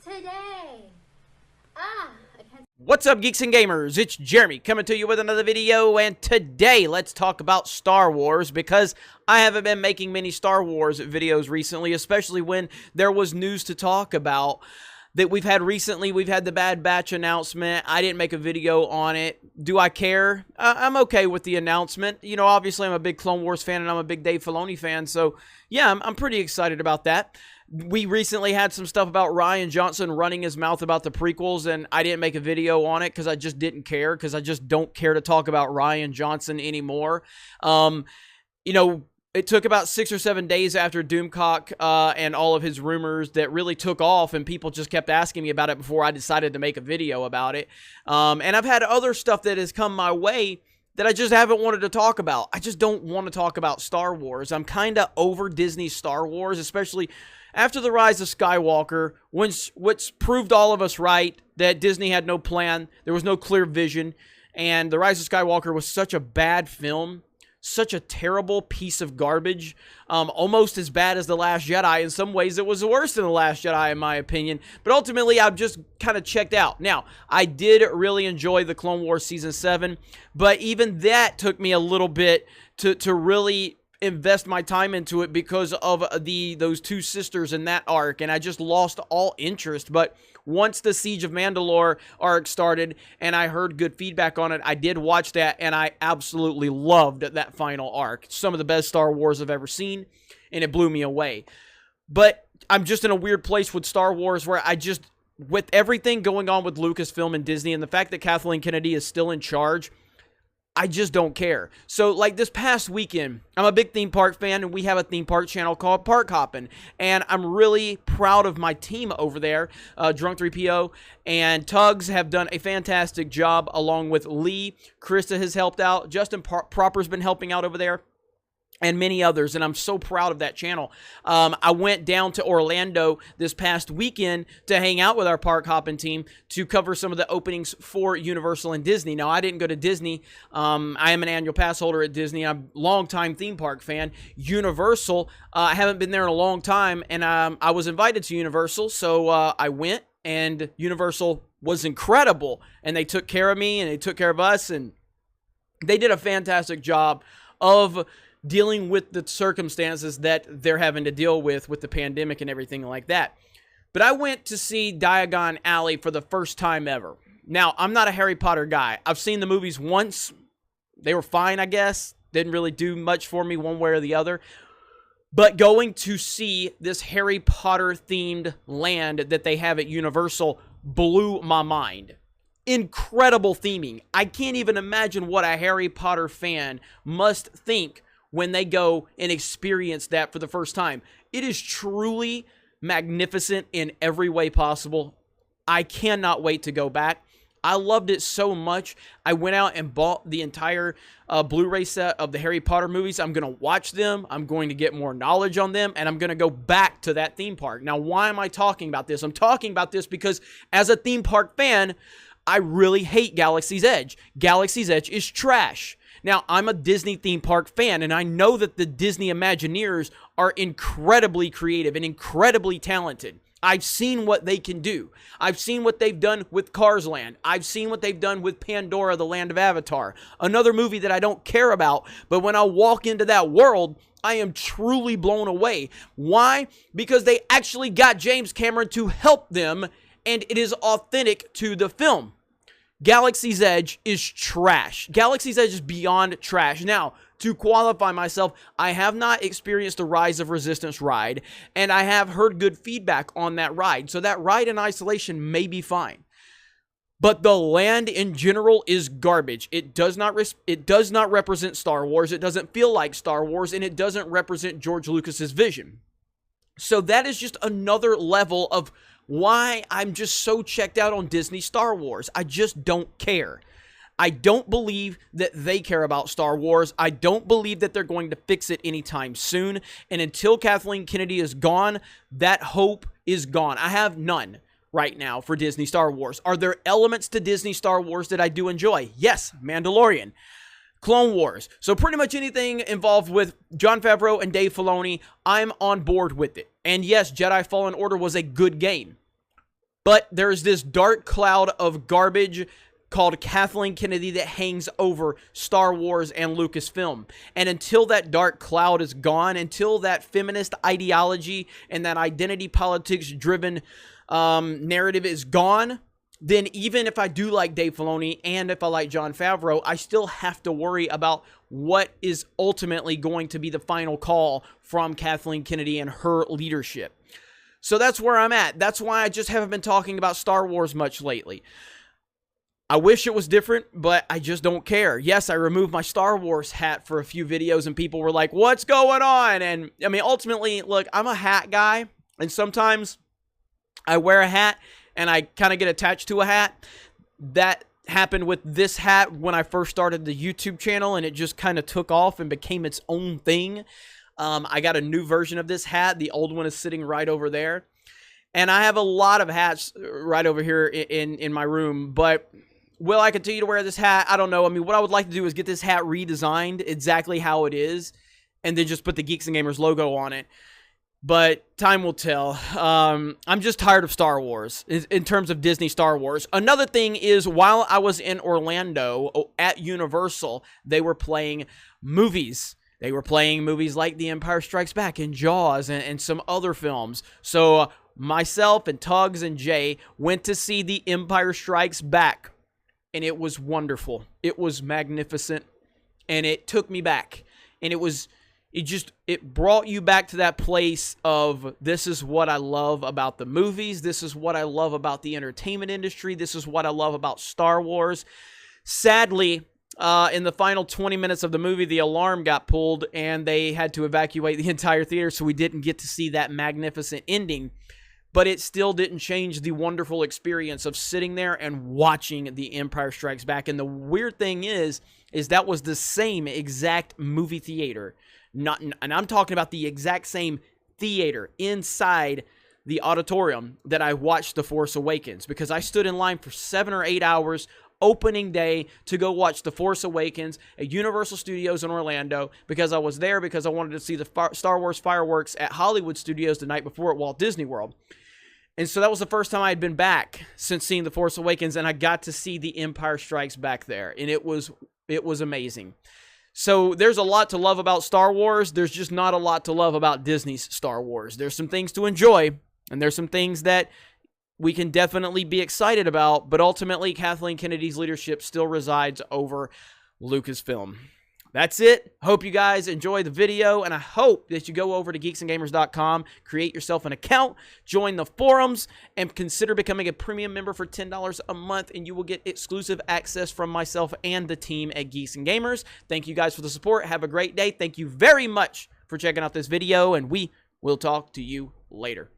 today. I can't. What's up, geeks and gamers? It's Jeremy coming to you with another video, and today let's talk about Star Wars, because I haven't been making many Star Wars videos recently, especially when there was news to talk about that we've had recently. We've had the Bad Batch announcement. I didn't make a video on it. Do I care? I'm okay with the announcement. You know, obviously I'm a big Clone Wars fan and I'm a big Dave Filoni fan, so yeah, I'm pretty excited about that. We recently had some stuff about Rian Johnson running his mouth about the prequels, and I didn't make a video on it because I just didn't care, because I just don't care to talk about Rian Johnson anymore. You know, it took about 6 or 7 days after Doomcock and all of his rumors that really took off, and people just kept asking me about it before I decided to make a video about it. And I've had other stuff that has come my way that I just haven't wanted to talk about. I just don't want to talk about Star Wars. I'm kind of over Disney's Star Wars, especially after The Rise of Skywalker, which proved all of us right, that Disney had no plan, there was no clear vision, and The Rise of Skywalker was such a bad film, such a terrible piece of garbage, almost as bad as The Last Jedi. In some ways, it was worse than The Last Jedi, in my opinion, but ultimately, I've just kind of checked out. Now, I did really enjoy the Clone Wars Season 7, but even that took me a little bit to really invest my time into it because of those two sisters in that arc, and I just lost all interest. But once the Siege of Mandalore arc started and I heard good feedback on it, I did watch that, and I absolutely loved that final arc. Some of the best Star Wars I've ever seen, and it blew me away. But I'm just in a weird place with Star Wars where with everything going on with Lucasfilm and Disney, and the fact that Kathleen Kennedy is still in charge, I just don't care. So, like this past weekend, I'm a big theme park fan, and we have a theme park channel called Park Hoppin', and I'm really proud of my team over there. Drunk 3PO and Tugs have done a fantastic job, along with Lee. Krista has helped out. Justin Proper's been helping out over there, and many others, and I'm so proud of that channel. I went down to Orlando this past weekend to hang out with our Park Hoppin' team to cover some of the openings for Universal and Disney. Now, I didn't go to Disney. I am an annual pass holder at Disney. I'm a longtime theme park fan. Universal, I haven't been there in a long time, and I was invited to Universal, so I went, and Universal was incredible, and they took care of me, and they took care of us, and they did a fantastic job of dealing with the circumstances that they're having to deal with the pandemic and everything like that. But I went to see Diagon Alley for the first time ever. Now, I'm not a Harry Potter guy. I've seen the movies once. They were fine, I guess. Didn't really do much for me one way or the other. But going to see this Harry Potter-themed land that they have at Universal blew my mind. Incredible theming. I can't even imagine what a Harry Potter fan must think when they go and experience that for the first time. It is truly magnificent in every way possible. I cannot wait to go back. I loved it so much. I went out and bought the entire Blu-ray set of the Harry Potter movies. I'm going to watch them. I'm going to get more knowledge on them, and I'm going to go back to that theme park. Now, why am I talking about this? I'm talking about this because as a theme park fan, I really hate Galaxy's Edge. Galaxy's Edge is trash. Now, I'm a Disney theme park fan, and I know that the Disney Imagineers are incredibly creative and incredibly talented. I've seen what they can do. I've seen what they've done with Cars Land. I've seen what they've done with Pandora, the Land of Avatar. Another movie that I don't care about, but when I walk into that world, I am truly blown away. Why? Because they actually got James Cameron to help them, and it is authentic to the film. Galaxy's Edge is trash. Galaxy's Edge is beyond trash. Now, to qualify myself, I have not experienced the Rise of Resistance ride, and I have heard good feedback on that ride. So that ride in isolation may be fine. But the land in general is garbage. It does not represent Star Wars. It doesn't feel like Star Wars, and it doesn't represent George Lucas's vision. So that is just another level of why I'm just so checked out on Disney Star Wars. I just don't care. I don't believe that they care about Star Wars. I don't believe that they're going to fix it anytime soon. And until Kathleen Kennedy is gone, that hope is gone. I have none right now for Disney Star Wars. Are there elements to Disney Star Wars that I do enjoy? Yes, Mandalorian. Clone Wars. So pretty much anything involved with Jon Favreau and Dave Filoni, I'm on board with it. And yes, Jedi Fallen Order was a good game. But there's this dark cloud of garbage called Kathleen Kennedy that hangs over Star Wars and Lucasfilm. And until that dark cloud is gone, until that feminist ideology and that identity politics driven narrative is gone, then even if I do like Dave Filoni and if I like Jon Favreau, I still have to worry about what is ultimately going to be the final call from Kathleen Kennedy and her leadership. So that's where I'm at. That's why I just haven't been talking about Star Wars much lately. I wish it was different, but I just don't care. Yes, I removed my Star Wars hat for a few videos and people were like, what's going on? And I mean, ultimately, look, I'm a hat guy, and sometimes I wear a hat and I kind of get attached to a hat. That happened with this hat when I first started the YouTube channel, and it just kind of took off and became its own thing. I got a new version of this hat. The old one is sitting right over there. And I have a lot of hats right over here in my room, but will I continue to wear this hat? I don't know. I mean, what I would like to do is get this hat redesigned exactly how it is, and then just put the Geeks and Gamers logo on it. But time will tell. I'm just tired of Star Wars in terms of Disney Star Wars. Another thing is, while I was in Orlando at Universal, they were playing movies. They were playing movies like The Empire Strikes Back and Jaws and some other films. So myself and Tugs and Jay went to see The Empire Strikes Back. And it was wonderful. It was magnificent. And it took me back. And it brought you back to that place of, this is what I love about the movies. This is what I love about the entertainment industry. This is what I love about Star Wars. Sadly, in the final 20 minutes of the movie, the alarm got pulled and they had to evacuate the entire theater, so we didn't get to see that magnificent ending. But it still didn't change the wonderful experience of sitting there and watching The Empire Strikes Back. And the weird thing is that was the same exact movie theater. And I'm talking about the exact same theater inside the auditorium that I watched The Force Awakens, because I stood in line for 7 or 8 hours opening day to go watch The Force Awakens at Universal Studios in Orlando, because I was there because I wanted to see the Star Wars fireworks at Hollywood Studios the night before at Walt Disney World. And so that was the first time I had been back since seeing The Force Awakens, and I got to see The Empire Strikes Back there, and it was amazing. So there's a lot to love about Star Wars. There's just not a lot to love about Disney's Star Wars. There's some things to enjoy, and there's some things that we can definitely be excited about, but ultimately Kathleen Kennedy's leadership still resides over Lucasfilm. That's it. Hope you guys enjoy the video, and I hope that you go over to geeksandgamers.com, create yourself an account, join the forums, and consider becoming a premium member for $10 a month, and you will get exclusive access from myself and the team at Geeks and Gamers. Thank you guys for the support. Have a great day. Thank you very much for checking out this video, and we will talk to you later.